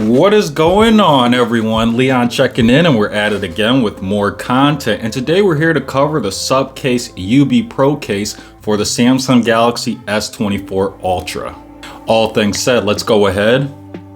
What is going on, everyone? Leon checking in, and we're at it again with more content. And today we're here to cover the Supcase UB Pro case for the Samsung Galaxy S24 Ultra. All things said, let's go ahead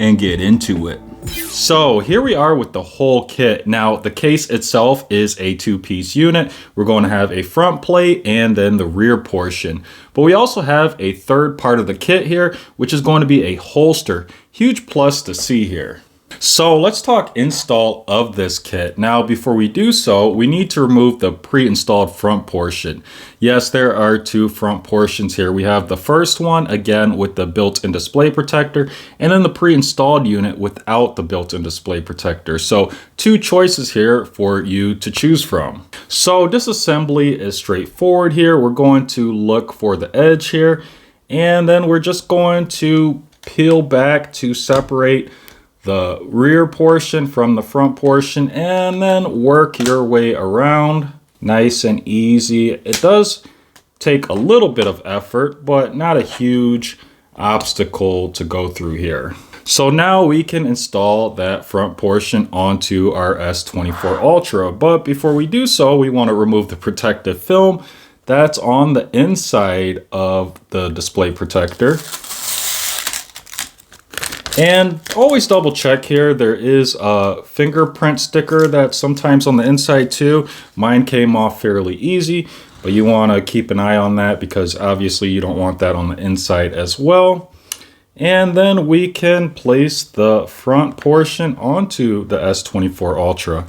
and get into it. So here we are with the whole kit. Now the case itself is a two-piece unit. We're going to have a front plate and then the rear portion. But we also have a third part of the kit here, which is going to be a holster. Huge plus to see here. So let's talk install of this kit. Now before we do so, we need to remove the pre-installed front portion. Yes, there are two front portions here. We have the first one, again, with the built-in display protector, and then the pre-installed unit without the built-in display protector. So two choices here for you to choose from. So disassembly is straightforward here. We're going to look for the edge here, and then we're just going to peel back to separate the rear portion from the front portion, and then work your way around nice and easy. It does take a little bit of effort, but not a huge obstacle to go through here. So now we can install that front portion onto our S24 Ultra. But before we do so, we want to remove the protective film that's on the inside of the display protector. And always double check here. There is a fingerprint sticker that's sometimes on the inside too. Mine came off fairly easy, but you want to keep an eye on that because obviously you don't want that on the inside as well. And then we can place the front portion onto the S24 Ultra.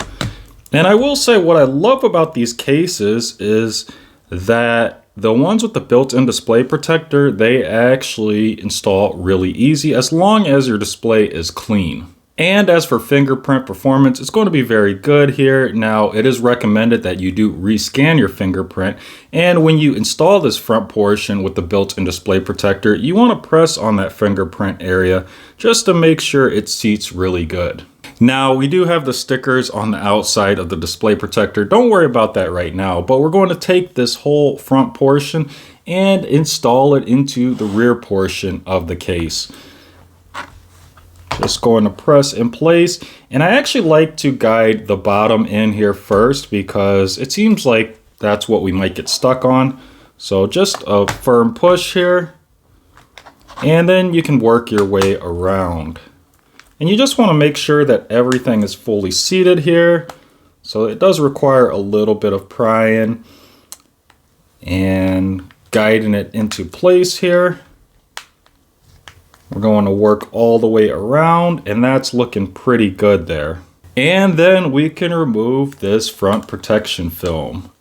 And I will say what I love about these cases is that the ones with the built-in display protector, they actually install really easy as long as your display is clean. And as for fingerprint performance, it's going to be very good here. Now, it is recommended that you do rescan your fingerprint. And when you install this front portion with the built-in display protector, you want to press on that fingerprint area just to make sure it seats really good. Now, we do have the stickers on the outside of the display protector. Don't worry about that right now, but we're going to take this whole front portion and install it into the rear portion of the case. Just going to press in place, and I actually like to guide the bottom in here first because it seems like that's what we might get stuck on. So just a firm push here, and then you can work your way around. And you just want to make sure that everything is fully seated here. So it does require a little bit of prying and guiding it into place here. We're going to work all the way around, and that's looking pretty good there. And then we can remove this front protection film.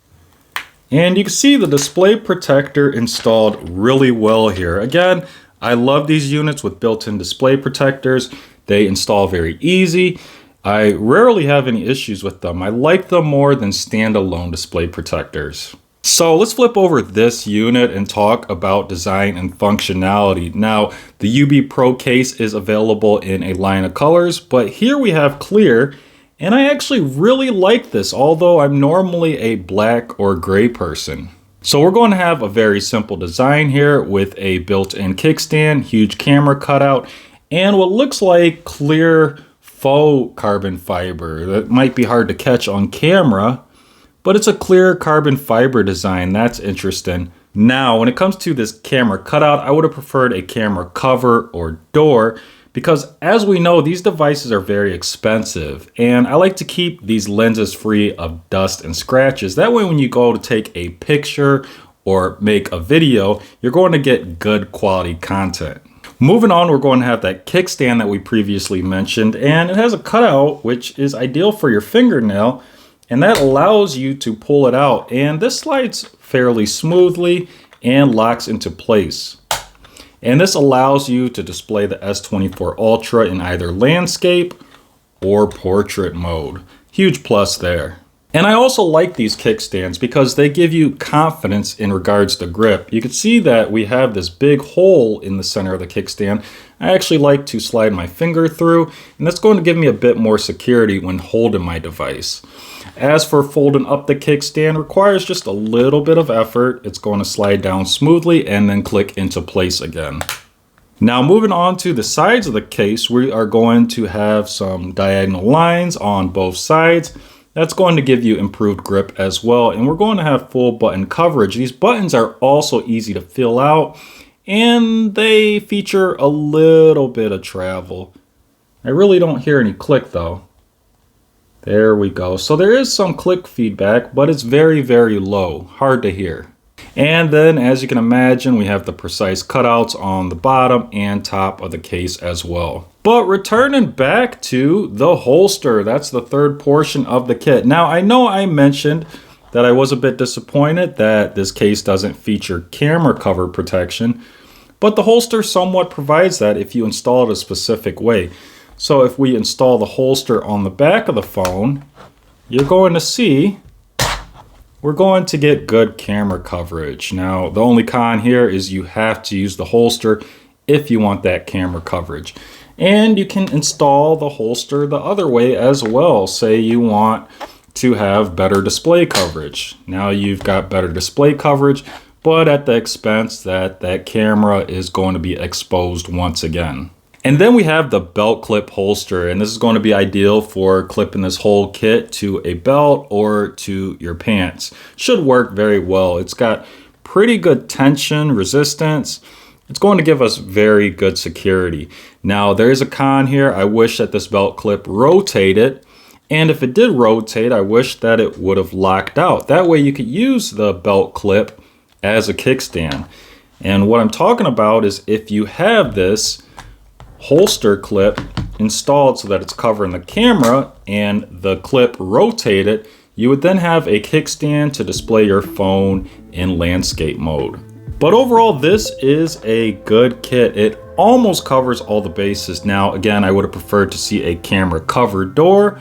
And you can see the display protector installed really well here. Again, I love these units with built-in display protectors. They install very easy. I rarely have any issues with them. I like them more than standalone display protectors. So let's flip over this unit and talk about design and functionality. Now, the UB Pro case is available in a line of colors, but here we have clear, and I actually really like this, although I'm normally a black or gray person. So we're going to have a very simple design here with a built-in kickstand, huge camera cutout, and what looks like clear faux carbon fiber. That might be hard to catch on camera, but it's a clear carbon fiber design. That's interesting. Now, when it comes to this camera cutout, I would have preferred a camera cover or door because as we know, these devices are very expensive, and I like to keep these lenses free of dust and scratches. That way, when you go to take a picture or make a video, you're going to get good quality content. Moving on, we're going to have that kickstand that we previously mentioned, and it has a cutout which is ideal for your fingernail, and that allows you to pull it out, and this slides fairly smoothly and locks into place. And this allows you to display the S24 Ultra in either landscape or portrait mode. Huge plus there. And I also like these kickstands because they give you confidence in regards to grip. You can see that we have this big hole in the center of the kickstand. I actually like to slide my finger through, and that's going to give me a bit more security when holding my device. As for folding up the kickstand, requires just a little bit of effort. It's going to slide down smoothly and then click into place again. Now moving on to the sides of the case, we are going to have some diagonal lines on both sides. That's going to give you improved grip as well. And we're going to have full button coverage. These buttons are also easy to fill out and they feature a little bit of travel. I really don't hear any click though. There we go. So there is some click feedback, but it's very, very low, hard to hear. And then as you can imagine, we have the precise cutouts on the bottom and top of the case as well. But returning back to the holster, that's the third portion of the kit. Now I know I mentioned that I was a bit disappointed that this case doesn't feature camera cover protection, but the holster somewhat provides that if you install it a specific way. So if we install the holster on the back of the phone, you're going to see we're going to get good camera coverage. Now, the only con here is you have to use the holster if you want that camera coverage. And you can install the holster the other way as well. Say you want to have better display coverage. Now you've got better display coverage, but at the expense that that camera is going to be exposed once again. And then we have the belt clip holster, and this is going to be ideal for clipping this whole kit to a belt or to your pants. Should work very well. It's got pretty good tension resistance. It's going to give us very good security. Now there is a con here. I wish that this belt clip rotated, and if it did rotate, I wish that it would have locked out. That way you could use the belt clip as a kickstand. And what I'm talking about is if you have this holster clip installed so that it's covering the camera and the clip rotated, you would then have a kickstand to display your phone in landscape mode. But overall, this is a good kit. It almost covers all the bases. Now, again, I would have preferred to see a camera covered door,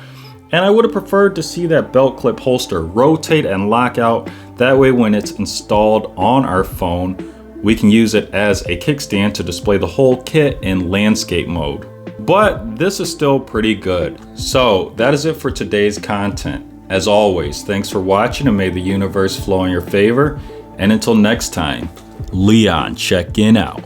and I would have preferred to see that belt clip holster rotate and lock out. That way, when it's installed on our phone, we can use it as a kickstand to display the whole kit in landscape mode. But this is still pretty good. So that is it for today's content. As always, thanks for watching and may the universe flow in your favor. And until next time, Leon checking out.